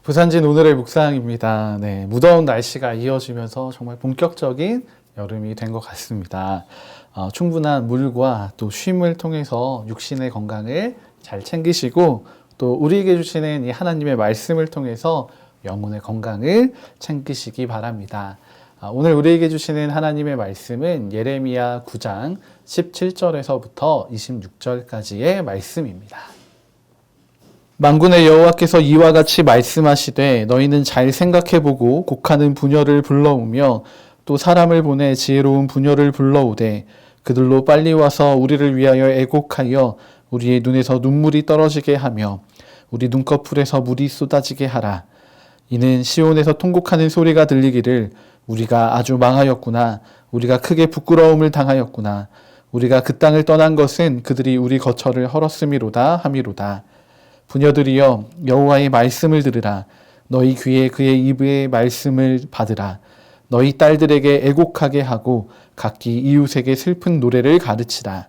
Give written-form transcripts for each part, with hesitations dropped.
부산진 오늘의 묵상입니다. 네, 무더운 날씨가 이어지면서 정말 본격적인 여름이 된 것 같습니다. 충분한 물과 또 쉼을 통해서 육신의 건강을 잘 챙기시고 또 우리에게 주시는 이 하나님의 말씀을 통해서 영혼의 건강을 챙기시기 바랍니다. 오늘 우리에게 주시는 하나님의 말씀은 예레미야 9장 17절에서부터 26절까지의 말씀입니다. 만군의 여호와께서 이와 같이 말씀하시되 너희는 잘 생각해보고 곡하는 부녀를 불러오며 또 사람을 보내 지혜로운 부녀를 불러오되 그들로 빨리 와서 우리를 위하여 애곡하여 우리의 눈에서 눈물이 떨어지게 하며 우리 눈꺼풀에서 물이 쏟아지게 하라. 이는 시온에서 통곡하는 소리가 들리기를 우리가 아주 망하였구나. 우리가 크게 부끄러움을 당하였구나. 우리가 그 땅을 떠난 것은 그들이 우리 거처를 헐었음이로다 함이로다. 부녀들이여 여호와의 말씀을 들으라. 너희 귀에 그의 입의 말씀을 받으라. 너희 딸들에게 애곡하게 하고 각기 이웃에게 슬픈 노래를 가르치라.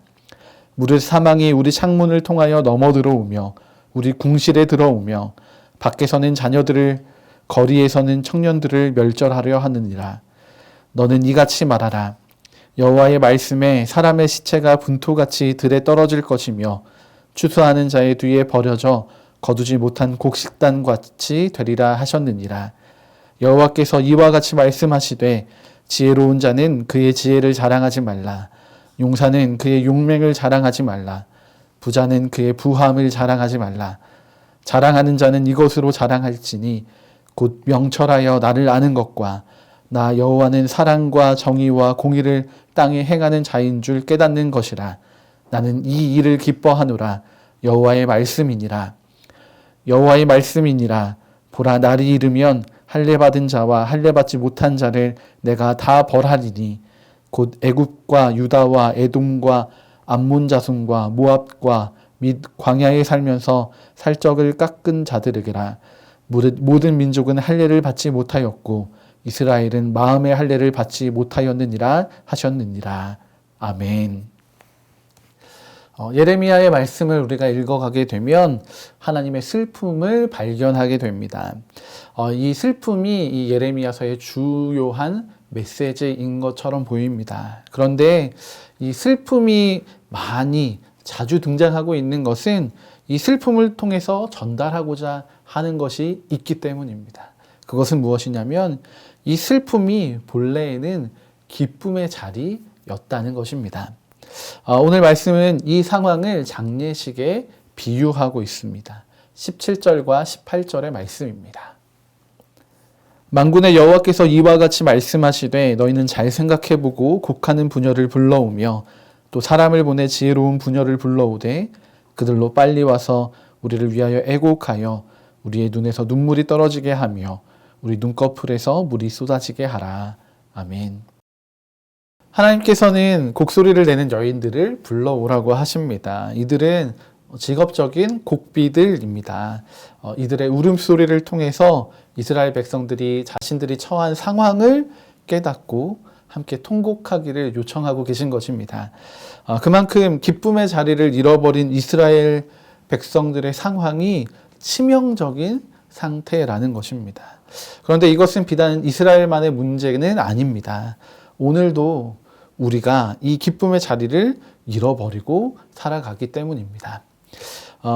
무릇 사망이 우리 창문을 통하여 넘어 들어오며 우리 궁실에 들어오며 밖에서는 자녀들을 거리에서는 청년들을 멸절하려 하느니라. 너는 이같이 말하라. 여호와의 말씀에 사람의 시체가 분토같이 들에 떨어질 것이며 추수하는 자의 뒤에 버려져 거두지 못한 곡식단같이 되리라 하셨느니라. 여호와께서 이와 같이 말씀하시되 지혜로운 자는 그의 지혜를 자랑하지 말라. 용사는 그의 용맹을 자랑하지 말라. 부자는 그의 부함을 자랑하지 말라. 자랑하는 자는 이것으로 자랑할지니 곧 명철하여 나를 아는 것과 나 여호와는 사랑과 정의와 공의를 땅에 행하는 자인 줄 깨닫는 것이라. 나는 이 일을 기뻐하노라. 여호와의 말씀이니라. 여호와의 말씀이니라. 보라, 날이 이르면 할례 받은 자와 할례 받지 못한 자를 내가 다 벌하리니 곧 애굽과 유다와 에돔과 암몬 자손과 모압과 및 광야에 살면서 살적을 깎은 자들에게라. 모든 민족은 할례를 받지 못하였고 이스라엘은 마음의 할례를 받지 못하였느니라 하셨느니라. 아멘. 예레미야의 말씀을 우리가 읽어가게 되면 하나님의 슬픔을 발견하게 됩니다. 이 슬픔이 이 예레미야서의 주요한 메시지인 것처럼 보입니다. 그런데 이 슬픔이 많이 자주 등장하고 있는 것은 이 슬픔을 통해서 전달하고자 하는 것이 있기 때문입니다. 그것은 무엇이냐면 이 슬픔이 본래에는 기쁨의 자리였다는 것입니다. 오늘 말씀은 이 상황을 장례식에 비유하고 있습니다. 17절과 18절의 말씀입니다. 만군의 여호와께서 이와 같이 말씀하시되 너희는 잘 생각해보고 곡하는 부녀를 불러오며 또 사람을 보내 지혜로운 부녀를 불러오되 그들로 빨리 와서 우리를 위하여 애곡하여 우리의 눈에서 눈물이 떨어지게 하며 우리 눈꺼풀에서 물이 쏟아지게 하라. 아멘. 하나님께서는 곡소리를 내는 여인들을 불러오라고 하십니다. 이들은 직업적인 곡비들입니다. 이들의 울음소리를 통해서 이스라엘 백성들이 자신들이 처한 상황을 깨닫고 함께 통곡하기를 요청하고 계신 것입니다. 그만큼 기쁨의 자리를 잃어버린 이스라엘 백성들의 상황이 치명적인 상태라는 것입니다. 그런데 이것은 비단 이스라엘만의 문제는 아닙니다. 오늘도 우리가 이 기쁨의 자리를 잃어버리고 살아가기 때문입니다.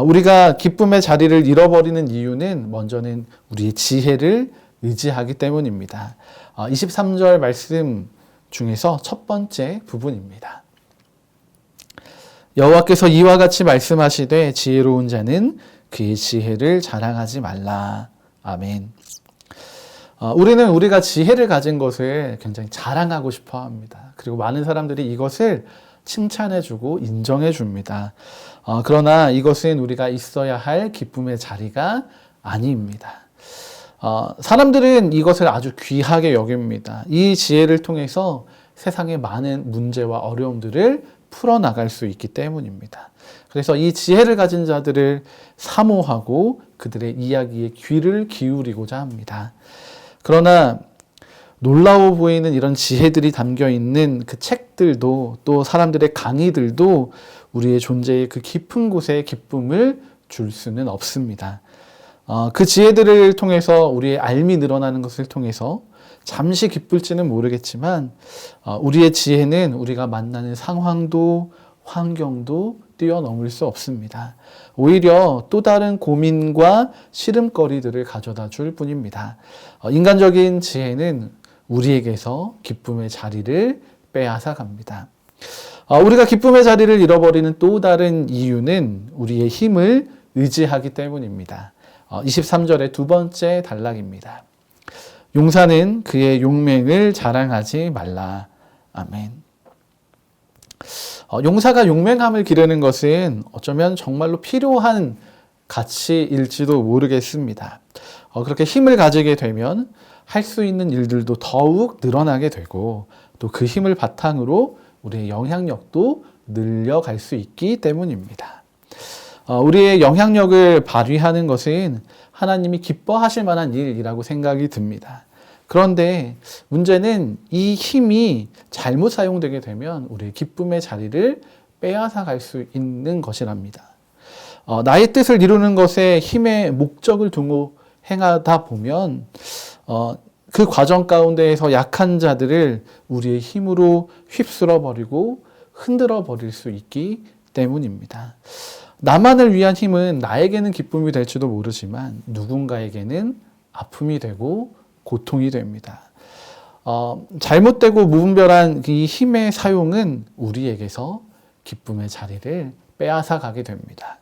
우리가 기쁨의 자리를 잃어버리는 이유는 먼저는 우리의 지혜를 의지하기 때문입니다. 23절 말씀 중에서 첫 번째 부분입니다. 여호와께서 이와 같이 말씀하시되 지혜로운 자는 그의 지혜를 자랑하지 말라. 아멘. 우리는 우리가 지혜를 가진 것을 굉장히 자랑하고 싶어 합니다. 그리고 많은 사람들이 이것을 칭찬해주고 인정해줍니다. 그러나 이것은 우리가 있어야 할 기쁨의 자리가 아닙니다. 사람들은 이것을 아주 귀하게 여깁니다. 이 지혜를 통해서 세상의 많은 문제와 어려움들을 풀어나갈 수 있기 때문입니다. 그래서 이 지혜를 가진 자들을 사모하고 그들의 이야기에 귀를 기울이고자 합니다. 그러나 놀라워 보이는 이런 지혜들이 담겨 있는 그 책들도 또 사람들의 강의들도 우리의 존재의 그 깊은 곳에 기쁨을 줄 수는 없습니다. 그 지혜들을 통해서 우리의 알미 늘어나는 것을 통해서 잠시 기쁠지는 모르겠지만 우리의 지혜는 우리가 만나는 상황도 환경도 뛰어넘을 수 없습니다. 오히려 또 다른 고민과 시름거리들을 가져다 줄 뿐입니다. 인간적인 지혜는 우리에게서 기쁨의 자리를 빼앗아 갑니다. 우리가 기쁨의 자리를 잃어버리는 또 다른 이유는 우리의 힘을 의지하기 때문입니다. 23절의 두 번째 단락입니다. 용사는 그의 용맹을 자랑하지 말라. 아멘. 용사가 용맹함을 기르는 것은 어쩌면 정말로 필요한 가치일지도 모르겠습니다. 그렇게 힘을 가지게 되면 할 수 있는 일들도 더욱 늘어나게 되고 또 그 힘을 바탕으로 우리의 영향력도 늘려갈 수 있기 때문입니다. 우리의 영향력을 발휘하는 것은 하나님이 기뻐하실 만한 일이라고 생각이 듭니다. 그런데 문제는 이 힘이 잘못 사용되게 되면 우리의 기쁨의 자리를 빼앗아 갈 수 있는 것이랍니다. 나의 뜻을 이루는 것에 힘의 목적을 두고 행하다 보면 그 과정 가운데에서 약한 자들을 우리의 힘으로 휩쓸어 버리고 흔들어 버릴 수 있기 때문입니다. 나만을 위한 힘은 나에게는 기쁨이 될지도 모르지만 누군가에게는 아픔이 되고 고통이 됩니다. 잘못되고 무분별한 이 힘의 사용은 우리에게서 기쁨의 자리를 빼앗아 가게 됩니다.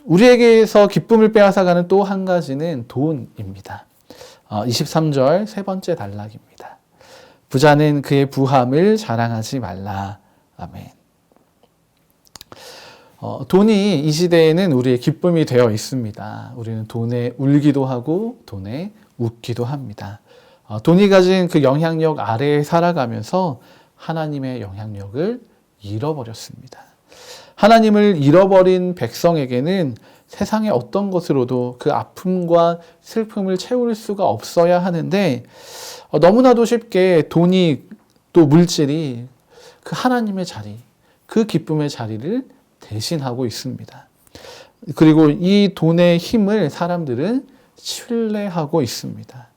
우리에게서 기쁨을 빼앗아가는 또 한 가지는 돈입니다. 23절 세 번째 단락입니다. 부자는 그의 부함을 자랑하지 말라. 아멘. 돈이 이 시대에는 우리의 기쁨이 되어 있습니다. 우리는 돈에 울기도 하고 돈에 웃기도 합니다. 돈이 가진 그 영향력 아래에 살아가면서 하나님의 영향력을 잃어버렸습니다. 하나님을 잃어버린 백성에게는 세상의 어떤 것으로도 그 아픔과 슬픔을 채울 수가 없어야 하는데 너무나도 쉽게 돈이 또 물질이 그 하나님의 자리, 그 기쁨의 자리를 대신하고 있습니다. 그리고 이 돈의 힘을 사람들은 신뢰하고 있습니다.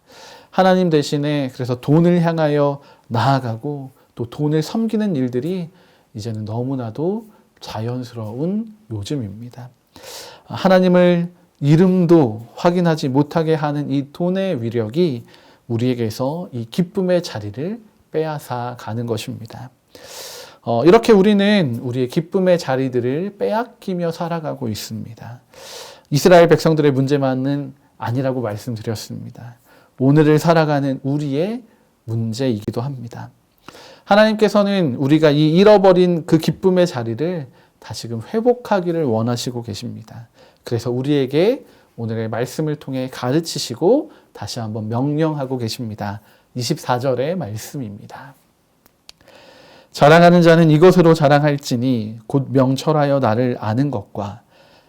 하나님 대신에 그래서 돈을 향하여 나아가고 또 돈을 섬기는 일들이 이제는 너무나도 자연스러운 요즘입니다. 하나님을 이름도 확인하지 못하게 하는 이 돈의 위력이 우리에게서 이 기쁨의 자리를 빼앗아 가는 것입니다. 이렇게 우리는 우리의 기쁨의 자리들을 빼앗기며 살아가고 있습니다. 이스라엘 백성들의 문제만은 아니라고 말씀드렸습니다. 오늘을 살아가는 우리의 문제이기도 합니다. 하나님께서는 우리가 이 잃어버린 그 기쁨의 자리를 다시금 회복하기를 원하시고 계십니다. 그래서 우리에게 오늘의 말씀을 통해 가르치시고 다시 한번 명령하고 계십니다. 24절의 말씀입니다. 자랑하는 자는 이것으로 자랑할지니 곧 명철하여 나를 아는 것과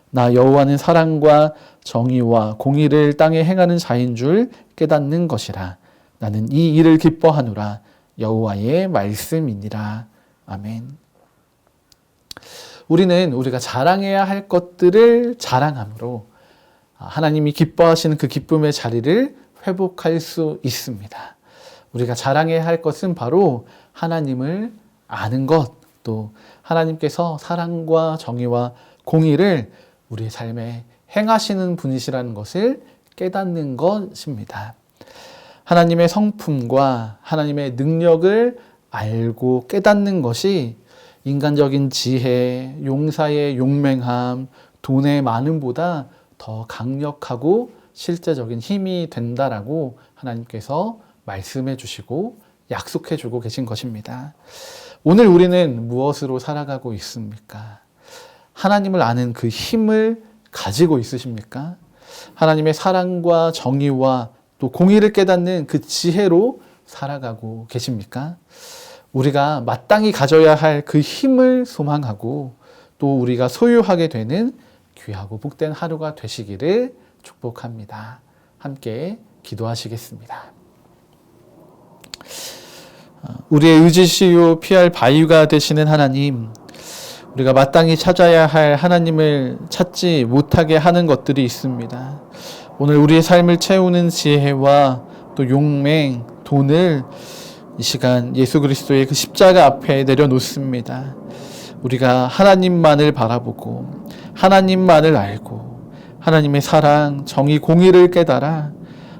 나 여호와는 사랑과 정의와 공의를 땅에 행하는 자인 줄 깨닫는 것이라. 나는 이 일을 기뻐하노라. 여호와의 말씀이니라. 아멘. 우리는 우리가 자랑해야 할 것들을 자랑함으로 하나님이 기뻐하시는 그 기쁨의 자리를 회복할 수 있습니다. 우리가 자랑해야 할 것은 바로 하나님을 아는 것, 또 하나님께서 사랑과 정의와 공의를 우리의 삶에 행하시는 분이시라는 것을 깨닫는 것입니다. 하나님의 성품과 하나님의 능력을 알고 깨닫는 것이 인간적인 지혜, 용사의 용맹함, 돈의 많음보다 더 강력하고 실제적인 힘이 된다라고 하나님께서 말씀해 주시고 약속해 주고 계신 것입니다. 오늘 우리는 무엇으로 살아가고 있습니까? 하나님을 아는 그 힘을 가지고 있으십니까? 하나님의 사랑과 정의와 또 공의를 깨닫는 그 지혜로 살아가고 계십니까? 우리가 마땅히 가져야 할 그 힘을 소망하고 또 우리가 소유하게 되는 귀하고 복된 하루가 되시기를 축복합니다. 함께 기도하시겠습니다. 우리의 의지시요 피할 바위가 되시는 하나님, 우리가 마땅히 찾아야 할 하나님을 찾지 못하게 하는 것들이 있습니다. 오늘 우리의 삶을 채우는 지혜와 또 용맹, 돈을 이 시간 예수 그리스도의 그 십자가 앞에 내려놓습니다. 우리가 하나님만을 바라보고 하나님만을 알고 하나님의 사랑, 정의, 공의를 깨달아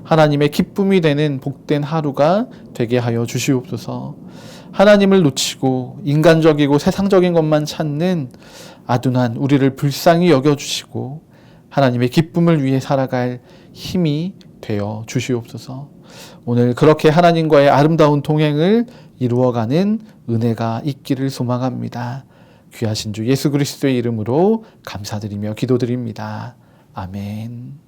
하나님의 기쁨이 되는 복된 하루가 되게 하여 주시옵소서. 하나님을 놓치고 인간적이고 세상적인 것만 찾는 아둔한 우리를 불쌍히 여겨주시고 하나님의 기쁨을 위해 살아갈 힘이 되어 주시옵소서. 오늘 그렇게 하나님과의 아름다운 동행을 이루어가는 은혜가 있기를 소망합니다. 귀하신 주 예수 그리스도의 이름으로 감사드리며 기도드립니다. 아멘.